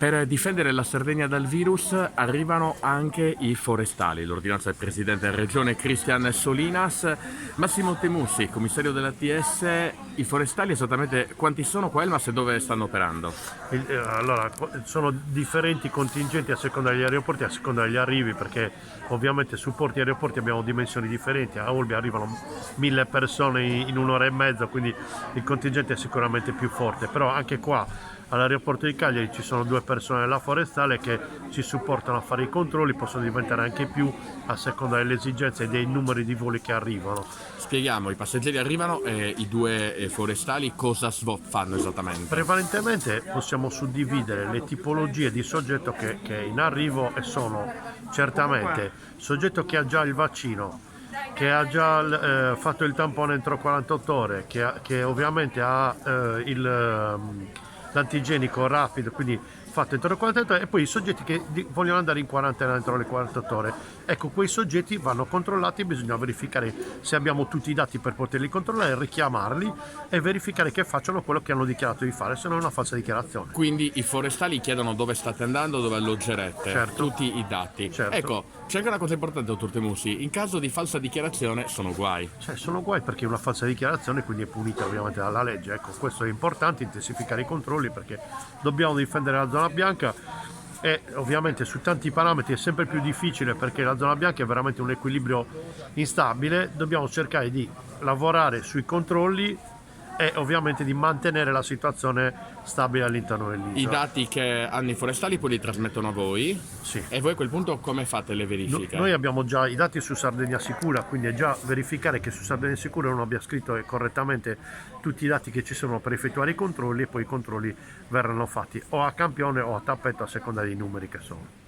Per difendere la Sardegna dal virus arrivano anche i forestali. L'ordinanza del Presidente della Regione Cristian Solinas. Massimo Temussi, commissario dell'ATS, i forestali esattamente quanti sono qua a Elmas e dove stanno operando? Allora, sono differenti contingenti a seconda degli aeroporti, a seconda degli arrivi, perché ovviamente su porti e aeroporti abbiamo dimensioni differenti. A Olbia arrivano 1000 persone in un'ora e mezza, quindi il contingente è sicuramente più forte, però anche qua all'aeroporto di Cagliari ci sono 2 persone della forestale che ci supportano a fare i controlli, possono diventare anche più a seconda delle esigenze e dei numeri di voli che arrivano. Spieghiamo, i passeggeri arrivano e i due forestali cosa fanno esattamente? Prevalentemente possiamo suddividere le tipologie di soggetto che in arrivo, e sono certamente soggetto che ha già il vaccino, che ha già fatto il tampone entro 48 ore, che ovviamente ha l'antigenico rapido, quindi fatto entro le 48 ore, e poi i soggetti che vogliono andare in quarantena entro le 48 ore. Ecco, quei soggetti vanno controllati, bisogna verificare se abbiamo tutti i dati per poterli controllare, richiamarli e verificare che facciano quello che hanno dichiarato di fare, se non è una falsa dichiarazione. Quindi i forestali chiedono dove state andando, dove alloggerete, Certo. tutti i dati. Certo. Ecco, c'è anche una cosa importante, dottor Temussi, in caso di falsa dichiarazione sono guai. Sono guai, perché è una falsa dichiarazione, quindi è punita ovviamente dalla legge. Ecco, questo è importante, intensificare i controlli, perché dobbiamo difendere la zona bianca, e ovviamente su tanti parametri è sempre più difficile, perché la zona bianca è veramente un equilibrio instabile. Dobbiamo cercare di lavorare sui controlli e ovviamente di mantenere la situazione stabile all'interno I dell'isola. dati che hanno i forestali poi li trasmettono a voi Sì. e voi a quel punto come fate le verifiche? Noi abbiamo già i dati su Sardegna Sicura, quindi è già verificare che su Sardegna Sicura uno abbia scritto correttamente tutti i dati che ci sono per effettuare i controlli, e poi i controlli verranno fatti o a campione o a tappetto, a seconda dei numeri che sono.